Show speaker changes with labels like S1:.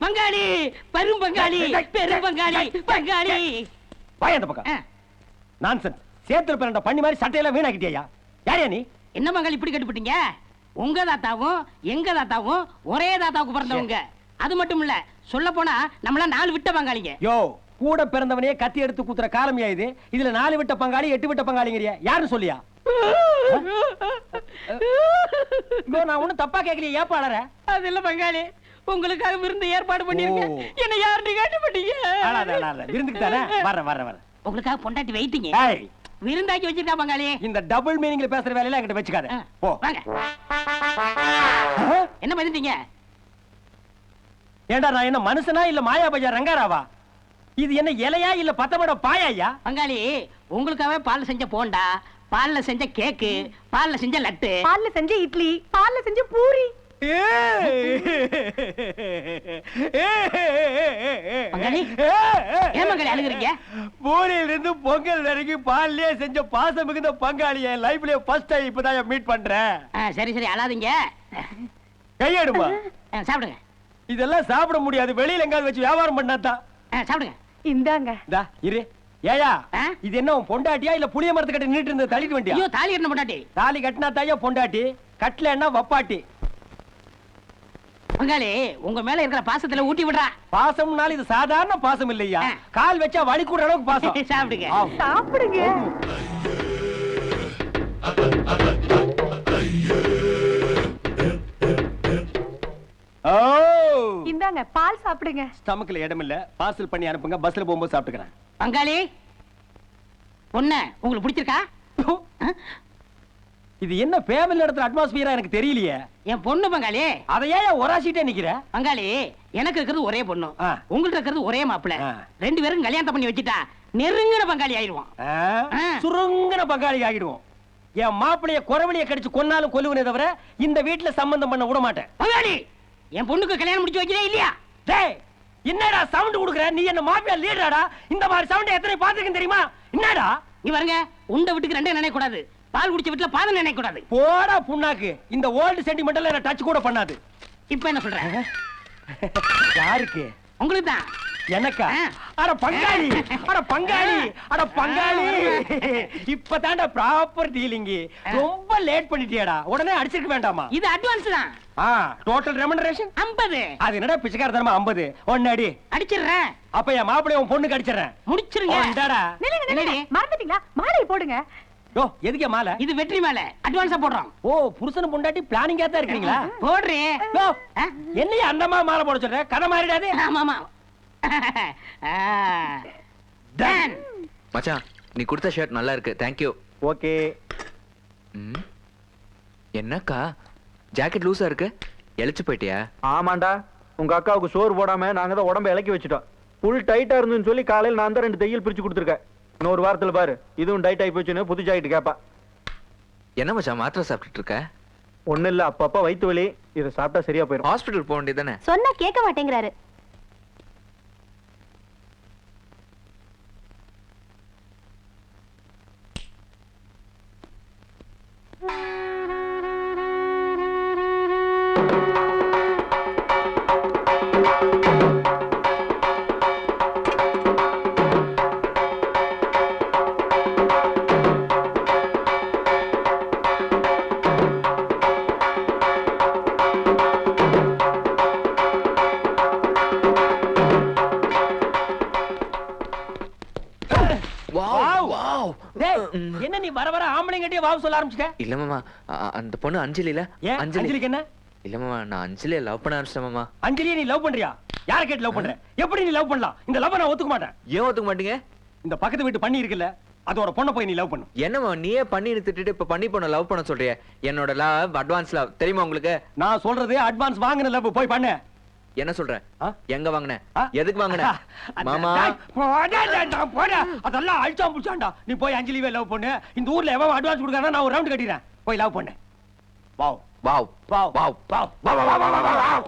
S1: பங்காளி, பெரும் பங்காளி, பெரும் பங்காளி, பங்காளி.
S2: வாய் அந்த பக்கம். நான்சென்ஸ். சேத்துல பிறண்ட பண்ணி மாதிரி சட்டையெல்லாம் வீணாக்கிட்டியா? யாரையா நீ?
S1: என்ன பங்காளி இப்படி கட்டுப்பிட்டீங்க? உங்க தாத்தாவும் எங்க தாத்தாவும் ஒரே தாத்தாவுக்கு பிறந்தவங்க. அது மட்டும் இல்ல, சொல்ல போனா நம்மள 4 விட்ட பங்காளிங்க.
S2: யோ, கூட பிறந்தவனே கத்தி எடுத்து குத்துற காலமியா இது? இதுல 4 விட்ட பங்காளி 8 விட்ட பங்காளிங்கறியா? யாருன்னு சொல்லியா? நான் ஒண்ணும் தப்பா கேட்கலையே, ஏப்பா அழற?
S1: அது இல்ல பங்காளி, உங்களுக்காக விருந்து ஏற்பாடு பண்ணிருக்கேன். என்ன யாருன்னு கேட்டுப்பட்டீங்க?
S2: விருந்துக்கு தானே வர.
S1: உங்களுக்காக பொண்டாட்டி வெயிட்டிங்க. விருந்தாக்கி வச்சிருக்கா பங்காளி.
S2: இந்த டபுள் மீனிங்ல பேசுற வேலையில என்கிட்ட வச்சுக்காத. போ.
S1: வாங்க. என்ன பண்ணிட்டீங்க?
S2: ஏண்டா நான் என்ன மனுஷனா இல்ல மாயா பஜார் ரங்காராவா? இது என்ன இலையா இல்ல பத்தமட பாயாயா?
S1: பங்காளி, உங்களுக்காக பால்ல செஞ்ச போண்டா, பால்ல செஞ்ச கேக்கு, பால்ல செஞ்ச லட்டு,
S3: பால்ல செஞ்ச இட்லி, பால்ல செஞ்ச பூரி.
S1: பங்காளி, ஏன் பங்காளி அழுகுறீங்க?
S2: பூரியில இருந்து பொங்கல் வரைக்கும் பால்லயே செஞ்ச பாசம் மிகுந்த பங்காளிய லைஃப்லயே ஃபர்ஸ்ட் டைம் இப்பதான் மீட் பண்றேன்.
S1: சரி சரி அழாதீங்க.
S2: கையெடுமா.
S1: சாப்பிடுங்க.
S2: இதெல்லாம் சாப்பிட முடியாது, வெளியில எங்காவது வச்சு வியாபாரம் பண்ணாதான்.
S1: சாப்பிடுங்க.
S3: இந்தாங்க.
S2: டா இரு. ஏயா, இது என்ன பொண்டாட்டியா இல்ல புளிய மரத்து கட்டி நின்னுட்டு இருந்த தள்ளிட்டு வண்டியா?
S1: ஐயோ, தாலி கட்டின பொண்டாட்டி.
S2: தாலி கட்டினா தாயா பொண்டாட்டி, கட்டலன்னா வப்பாட்டி.
S1: பங்காளி, உங்க மேல இருக்கிற பாசத்துல ஊட்டி விடுறா.
S2: பாசம்னால இது சாதாரண பாசம் இல்லையா, கால் வச்சா வலி கூடுற அளவுக்கு பாசம்.
S1: சாப்பிடுங்க.
S3: சாப்பிடுங்க. இந்தாங்க பால் சாப்பிடுங்க.
S2: ஸ்டமக்ல இடம் இல்ல, பார்சல் பண்ணி அனுப்புங்க, பஸ்ல போகும்போது சாப்பிட்டுக்கிறேன்.
S1: பங்காளி, பொண்ணு உங்களுக்கு பிடிச்சிருக்கா?
S2: இது என்ன ஃபேமிலி நடத்துற அட்மாஸ்பியரா எனக்கு தெரியலையே.
S1: என் பொண்ணு பங்காளி.
S2: அதையே ஒராசிட்டே நிக்கிற?
S1: பங்காளி, எனக்கு இருக்கிறது ஒரே பொண்ணு, உங்களுக்கு இருக்கிறது ஒரே மாப்பிள்ளை. 2 பேரும் கல்யாணம் பண்ணி வச்சுட்டா நெருங்கின பங்காளி ஆயிடுவோம்.
S2: சுருங்கின பங்காளி ஆகிடுவோம். என் மாப்பிளைய குறவழிய கடிச்சு கொன்னாலும் கொல்லுவனே தவிர இந்த வீட்டுல சம்பந்தம் பண்ண விட மாட்டேன்.
S1: பங்காளி, என் பொண்ணுக்கு கல்யாணம் முடிச்சு வைக்கிறே இல்லையா?
S2: டேய், என்னடா சவுண்ட் குடுக்குற? நீ என்ன மாப்பிள லீடராடா? இந்த மாதிரி சவுண்ட் எத்தனை பாத்துக்கன்னு தெரியுமா? என்னடா
S1: நீ பாருங்க, உண்ட வீட்டுக்கு 2 நினைக்க கூடாது, பால் குடிச்ச வீட்டுல பாதம் நினைக்க கூடாது.
S2: போடா புண்ணாக்கு. இந்த ஓல்ட் சென்டிமெண்டல் என்ன டச் கூட பண்ணாது.
S1: இப்ப என்ன சொல்ற?
S2: யாருக்கு?
S1: உங்களுக்கு தான்.
S2: எனக்கா? அட பங்காளி, அட பங்காளி, அட பங்காளி. இப்பதான்டா ப்ராப்பர் டீலிங். ரொம்ப லேட் பண்ணிட்டியாடா. உடனே அடிச்சிருக்க வேண்டாமா?
S1: இது அட்வான்ஸ் தான்.
S2: Total remuneration
S1: 50.
S2: அது என்னடா பிச்சைக்காரத்தனமா 50? ஒன்னு அடி.
S1: அடிச்சிடுறேன்.
S2: அப்ப என் மாப்பிளைய உன் பொண்ணுக்கு அடிச்சிடுறேன்.
S1: முடிச்சிருங்க.
S3: மறந்துட்டீங்களா? மாலை போடுங்க.
S2: யோ, எதுக்கு மாலை?
S1: இது வெற்றி மாலை, அட்வான்ஸா போடுறோம்.
S2: ஓ, புருஷன் பொண்டாட்டி பிளானிங்கா தான் இருக்கீங்களா?
S1: போடுறேன்.
S2: என்னைய அந்த மாலை போட சொல்ற? கதை மாறிடாது.
S1: ஆமாமா.
S4: மச்சான், நீ கொடுத்த ஷர்ட் நல்லா இருக்கு, தேங்க் யூ.
S2: ஓகே.
S4: என்னக்கா ஜாக்கெட் லூசா இருக்கு, எழிச்சு போயிட்டியா?
S5: ஆமாண்டா, உங்க அக்காவுக்கு சோறு போடாம நாங்க தான் உடம்ப இலக்கி வச்சுட்டோம். புல் டைட்டா இருந்துன்னு சொல்லி காலையில் நான் தான் 2 தையல் பிரிச்சு கொடுத்துருக்கேன். இன்னொரு வாரத்துல பாரு, இதுவும் டைட் ஆகி போச்சுன்னு புது ஜாக்கெட் கேப்பா.
S4: என்ன மச்சான் மாத்திரை சாப்பிட்டுட்டு இருக்க?
S5: ஒண்ணு இல்ல, அப்பப்ப வயிற்று வலி, இதை சாப்பிட்டா சரியா போயிடும்.
S4: ஹாஸ்பிட்டல் போக வேண்டியதானே?
S3: சொன்னா கேட்க மாட்டேங்கிறாரு.
S2: என்ன நீ வர வர ஆம்பளைங்கட்டே வாவ் சொல்ல ஆரம்பிச்சிட்ட?
S4: இல்ல மாமா, அந்த பொண்ணு அஞ்சலில.
S2: அஞ்சலிக்கு என்ன?
S4: இல்ல மாமா, நான் அஞ்சலியை லவ் பண்ண ஆரம்பிச்சேன் மாமா.
S2: அஞ்சலியை நீ லவ் பண்றியா? யாரை கேட்டு லவ் பண்ற? எப்படி நீ லவ் பண்ணலாம்? இந்த லவ் நான் ஒத்துக்க மாட்டேன்.
S4: ஏன் ஒத்துக்க மாட்டீங்க?
S2: இந்த பக்கத்து வீட்டு பண்ணி இருக்குல்ல, அதோட பொண்ணை போய் நீ லவ் பண்ணு.
S4: என்னமா நீயே பண்ணி நிறுத்திட்டு இப்ப பண்ணி பொண்ண லவ் பண்ண சொல்றிய? என்னோட லவ் அட்வான்ஸ் லவ் தெரியுமா உங்களுக்கு?
S2: நான் சொல்றது அட்வான்ஸ் வாங்குன லவ். போய் பண்ணு.
S4: என்ன சொல்ற? எங்க வாங்குன? எதுக்கு வாங்குன? மாமா
S2: போடா, அதெல்லாம் அழிச்சா புடிச்சாண்டா. நீ போய் அஞ்சலிவே லவ் பண்ணு. இந்த ஊர்ல எவன் அட்வான்ஸ் கொடுக்கறானோ நான் ஒரு ரவுண்ட் கட்டிறேன். போய் லவ் பண்ணு. Wow
S4: wow wow wow wow wow wow wow